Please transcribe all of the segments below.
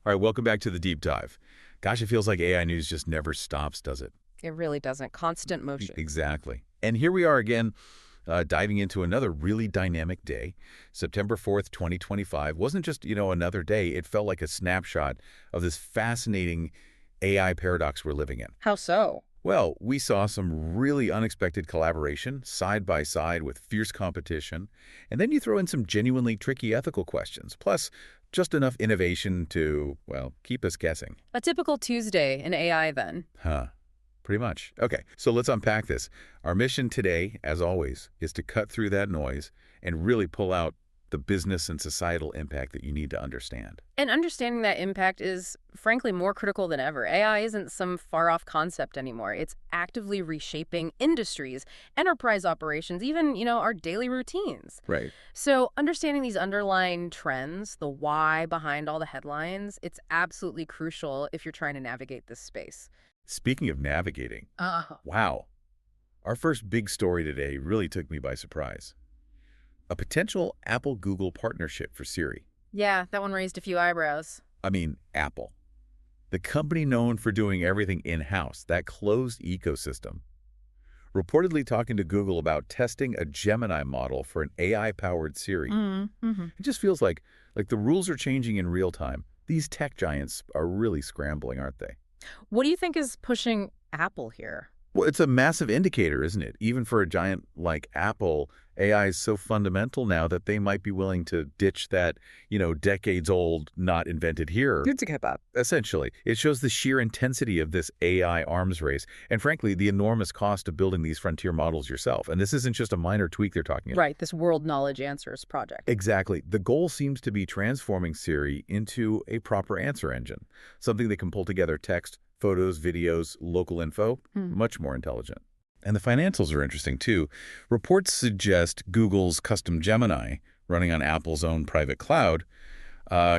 All right, welcome back to the deep dive. Gosh, it feels like AI news just never stops, does it? It really doesn't. Constant motion. Exactly. And here we are again, diving into another really dynamic day. September 4th, 2025 wasn't just, another day. It felt like a snapshot of this fascinating AI paradox we're living in. How so? Well, we saw some really unexpected collaboration, side by side with fierce competition, and then you throw in some genuinely tricky ethical questions, plus just enough innovation to, well, keep us guessing. A typical Tuesday in AI, then. Huh. Pretty much. Okay, so let's unpack this. Our mission today, as always, is to cut through that noise and really pull out the business and societal impact that you need to understand. And understanding that impact is, frankly, more critical than ever. AI isn't some far-off concept anymore. It's actively reshaping industries, enterprise operations, even, our daily routines. Right. So understanding these underlying trends, the why behind all the headlines, it's absolutely crucial if you're trying to navigate this space. Speaking of navigating, Uh-huh. wow, our first big story today really took me by surprise. A potential Apple-Google partnership for Siri. Yeah, that one raised a few eyebrows. I mean, Apple. The company known for doing everything in-house, that closed ecosystem. Reportedly talking to Google about testing a Gemini model for an AI-powered Siri. Mm-hmm. It just feels like the rules are changing in real time. These tech giants are really scrambling, aren't they? What do you think is pushing Apple here? Well, it's a massive indicator, isn't it? Even for a giant like Apple, AI is so fundamental now that they might be willing to ditch that, decades-old, not invented here. Good to get that. Essentially, it shows the sheer intensity of this AI arms race and, frankly, the enormous cost of building these frontier models yourself. And this isn't just a minor tweak they're talking about. Right, this World Knowledge Answers project. Exactly. The goal seems to be transforming Siri into a proper answer engine, something that can pull together text, photos, videos, local info, much more intelligent. And the financials are interesting, too. Reports suggest Google's custom Gemini, running on Apple's own private cloud,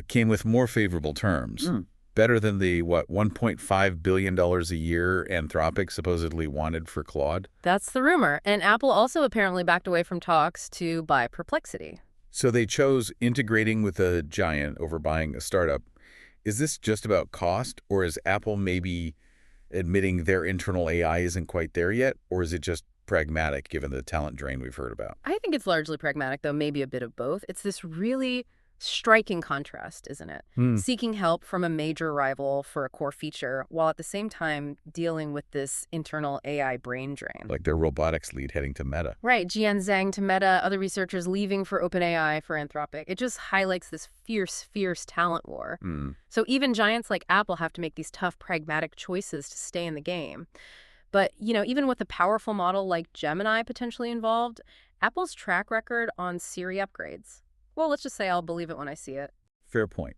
came with more favorable terms. Better than the, $1.5 billion a year Anthropic supposedly wanted for Claude. That's the rumor. And Apple also apparently backed away from talks to buy Perplexity. So they chose integrating with a giant over buying a startup. Is this just about cost, or is Apple maybe admitting their internal AI isn't quite there yet, or is it just pragmatic given the talent drain we've heard about? I think it's largely pragmatic, though maybe a bit of both. It's this really striking contrast, isn't it? Seeking help from a major rival for a core feature, while at the same time dealing with this internal AI brain drain. Like their robotics lead heading to Meta. Right, Jian Zhang to Meta, other researchers leaving for OpenAI for Anthropic. It just highlights this fierce talent war. So even giants like Apple have to make these tough, pragmatic choices to stay in the game. But, even with a powerful model like Gemini potentially involved, Apple's track record on Siri upgrades, well, let's just say I'll believe it when I see it. Fair point.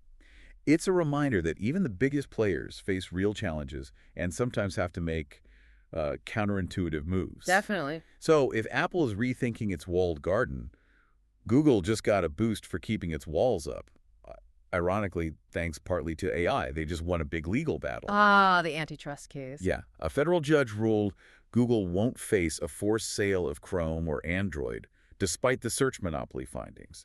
It's a reminder that even the biggest players face real challenges and sometimes have to make counterintuitive moves. Definitely. So if Apple is rethinking its walled garden, Google just got a boost for keeping its walls up. Ironically, thanks partly to AI. They just won a big legal battle. Ah, the antitrust case. Yeah. A federal judge ruled Google won't face a forced sale of Chrome or Android, despite the search monopoly findings.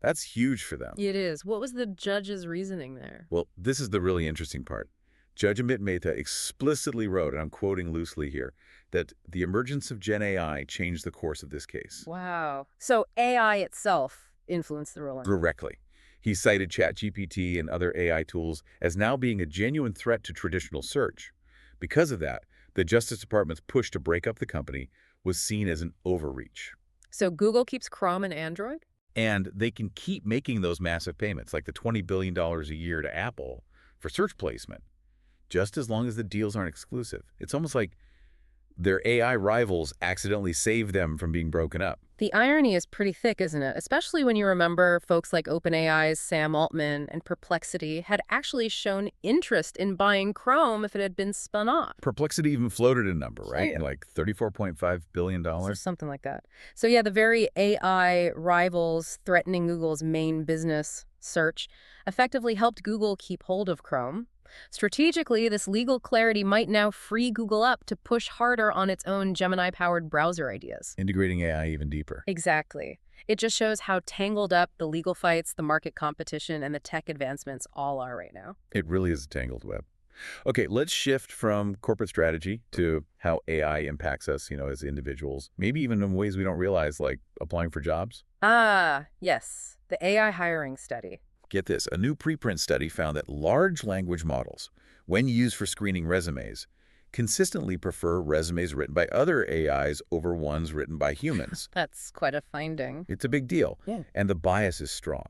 That's huge for them. It is. What was the judge's reasoning there? Well, this is the really interesting part. Judge Amit Mehta explicitly wrote, and I'm quoting loosely here, that the emergence of Gen AI changed the course of this case. Wow. So AI itself influenced the ruling. Directly. He cited ChatGPT and other AI tools as now being a genuine threat to traditional search. Because of that, the Justice Department's push to break up the company was seen as an overreach. So Google keeps Chrome and Android? And they can keep making those massive payments, like the $20 billion a year to Apple for search placement, just as long as the deals aren't exclusive. It's almost like their AI rivals accidentally saved them from being broken up. The irony is pretty thick, isn't it? Especially when you remember folks like OpenAI's Sam Altman and Perplexity had actually shown interest in buying Chrome if it had been spun off. Perplexity even floated a number, right? Yeah. Like $34.5 billion. So something like that. So yeah, the very AI rivals threatening Google's main business, search, effectively helped Google keep hold of Chrome. Strategically, this legal clarity might now free Google up to push harder on its own Gemini-powered browser ideas. Integrating AI even deeper. Exactly. It just shows how tangled up the legal fights, the market competition, and the tech advancements all are right now. It really is a tangled web. Okay, let's shift from corporate strategy to how AI impacts us, as individuals, maybe even in ways we don't realize, like applying for jobs. Ah, yes, the AI hiring study. Get this, a new preprint study found that large language models, when used for screening resumes, consistently prefer resumes written by other AIs over ones written by humans. That's quite a finding. It's a big deal, Yeah. and the bias is strong.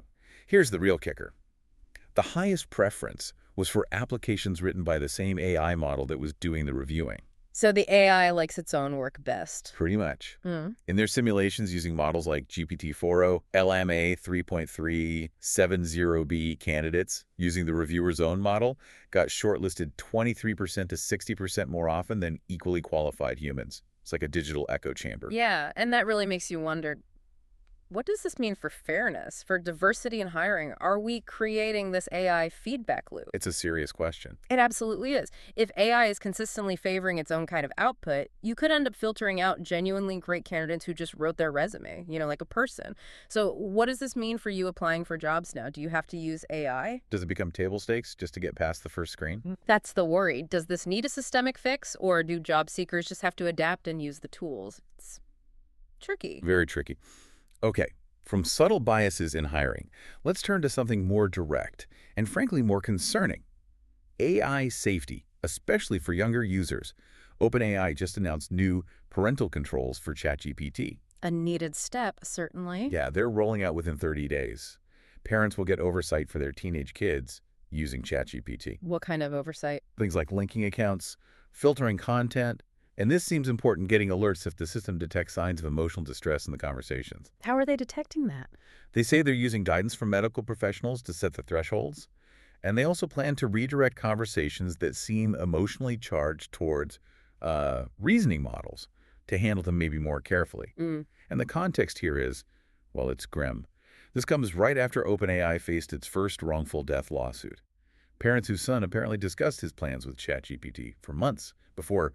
Here's the real kicker. The highest preference was for applications written by the same AI model that was doing the reviewing. So the AI likes its own work best. Pretty much. Hmm. In their simulations using models like GPT-4o, LMA 3.3, 70B candidates using the reviewer's own model got shortlisted 23% to 60% more often than equally qualified humans. It's like a digital echo chamber. Yeah, and that really makes you wonder, what does this mean for fairness, for diversity in hiring? Are we creating this AI feedback loop? It's a serious question. It absolutely is. If AI is consistently favoring its own kind of output, you could end up filtering out genuinely great candidates who just wrote their resume, like a person. So what does this mean for you applying for jobs now? Do you have to use AI? Does it become table stakes just to get past the first screen? That's the worry. Does this need a systemic fix, or do job seekers just have to adapt and use the tools? It's tricky. Very tricky. Okay, from subtle biases in hiring, let's turn to something more direct and frankly more concerning. AI safety, especially for younger users. OpenAI just announced new parental controls for ChatGPT. A needed step, certainly. Yeah, they're rolling out within 30 days. Parents will get oversight for their teenage kids using ChatGPT. What kind of oversight? Things like linking accounts, filtering content, and this seems important, getting alerts if the system detects signs of emotional distress in the conversations. How are they detecting that? They say they're using guidance from medical professionals to set the thresholds, and they also plan to redirect conversations that seem emotionally charged towards reasoning models to handle them maybe more carefully. Mm. And the context here is, well, it's grim. This comes right after OpenAI faced its first wrongful death lawsuit. Parents whose son apparently discussed his plans with ChatGPT for months before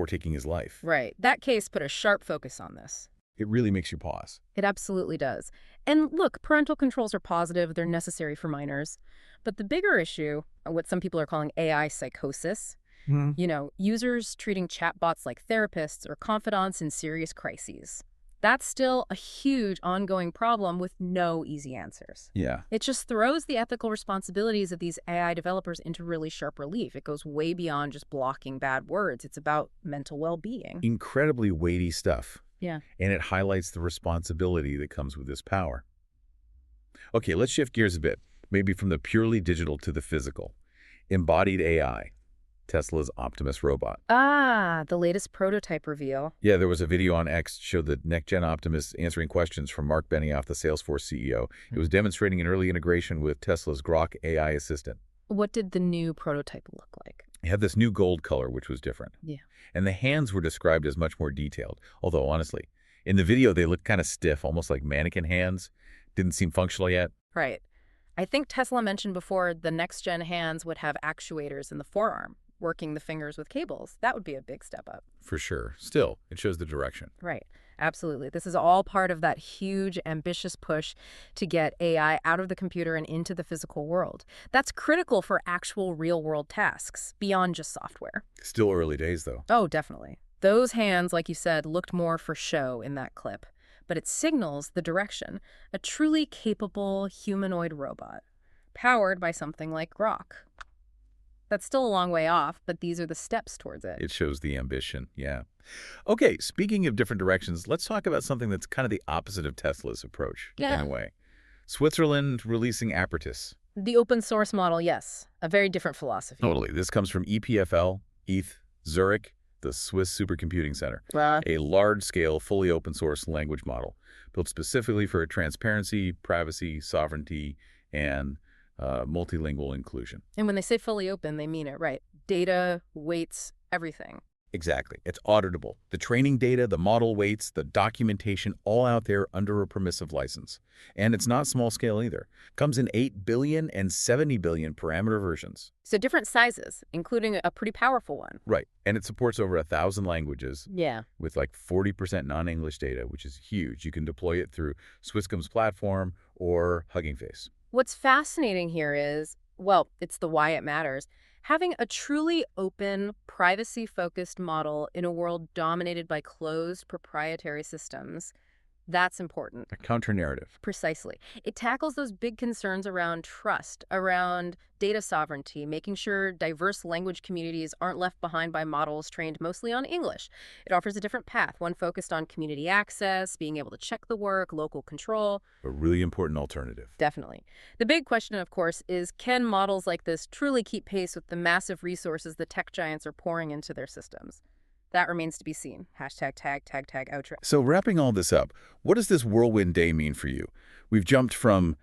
taking his life. Right. That case put a sharp focus on this. It really makes you pause. It absolutely does. And look, parental controls are positive. They're necessary for minors. But the bigger issue, what some people are calling AI psychosis, users treating chatbots like therapists or confidants in serious crises. That's still a huge ongoing problem with no easy answers. Yeah. It just throws the ethical responsibilities of these AI developers into really sharp relief. It goes way beyond just blocking bad words. It's about mental well-being. Incredibly weighty stuff. Yeah. And it highlights the responsibility that comes with this power. Okay, let's shift gears a bit, maybe from the purely digital to the physical. Embodied AI. Tesla's Optimus robot. Ah, the latest prototype reveal. Yeah, there was a video on X that showed the next-gen Optimus answering questions from Mark Benioff, the Salesforce CEO. It was demonstrating an early integration with Tesla's Grok AI assistant. What did the new prototype look like? It had this new gold color, which was different. Yeah. And the hands were described as much more detailed. Although, honestly, in the video, they looked kind of stiff, almost like mannequin hands. Didn't seem functional yet. Right. I think Tesla mentioned before the next-gen hands would have actuators in the forearm, working the fingers with cables. That would be a big step up. For sure. Still, it shows the direction. Right. Absolutely. This is all part of that huge, ambitious push to get AI out of the computer and into the physical world. That's critical for actual real-world tasks, beyond just software. Still early days, though. Oh, definitely. Those hands, like you said, looked more for show in that clip. But it signals the direction. A truly capable humanoid robot, powered by something like Grok. That's still a long way off, but these are the steps towards it. It shows the ambition, yeah. Okay, speaking of different directions, let's talk about something that's kind of the opposite of Tesla's approach, in a way. Switzerland releasing Apertus. The open source model, yes. A very different philosophy. Totally. This comes from EPFL, ETH, Zurich, the Swiss Supercomputing Center. A large-scale, fully open-source language model built specifically for transparency, privacy, sovereignty, and multilingual inclusion. And when they say fully open, they mean it, right? Data, weights, everything. Exactly. It's auditable. The training data, the model weights, the documentation, all out there under a permissive license. And it's not small scale either. Comes in 8 billion and 70 billion parameter versions. So different sizes, including a pretty powerful one. Right. And it supports over 1,000 languages Yeah. with like 40% non-English data, which is huge. You can deploy it through Swisscom's platform or Hugging Face. What's fascinating here is, well, it's the why it matters. Having a truly open, privacy-focused model in a world dominated by closed, proprietary systems, that's important. A counter-narrative. Precisely. It tackles those big concerns around trust, around data sovereignty, making sure diverse language communities aren't left behind by models trained mostly on English. It offers a different path, one focused on community access, being able to check the work, local control. A really important alternative. Definitely. The big question, of course, is can models like this truly keep pace with the massive resources the tech giants are pouring into their systems? That remains to be seen. Hashtag tag, outro. So wrapping all this up, what does this whirlwind day mean for you? We've jumped from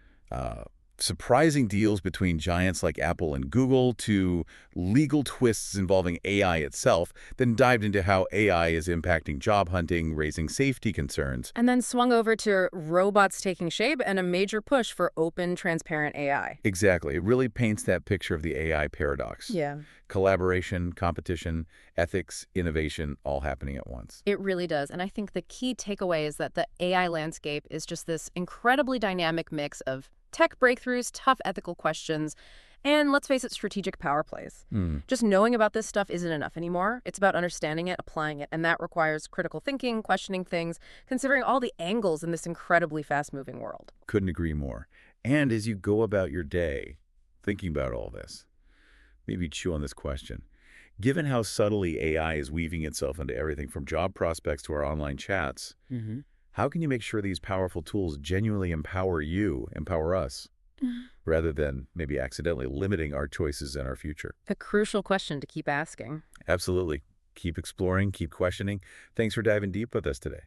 surprising deals between giants like Apple and Google to legal twists involving AI itself, then dived into how AI is impacting job hunting, raising safety concerns. And then swung over to robots taking shape and a major push for open, transparent AI. Exactly. It really paints that picture of the AI paradox. Yeah. Collaboration, competition, ethics, innovation, all happening at once. It really does. And I think the key takeaway is that the AI landscape is just this incredibly dynamic mix of tech breakthroughs, tough ethical questions, and let's face it, strategic power plays. Just knowing about this stuff isn't enough anymore. It's about understanding it, applying it, and that requires critical thinking, questioning things, considering all the angles in this incredibly fast-moving world. Couldn't agree more. And as you go about your day, thinking about all this, maybe chew on this question. Given how subtly AI is weaving itself into everything from job prospects to our online chats, how can you make sure these powerful tools genuinely empower you, empower us, rather than maybe accidentally limiting our choices and our future? A crucial question to keep asking. Absolutely. Keep exploring, keep questioning. Thanks for diving deep with us today.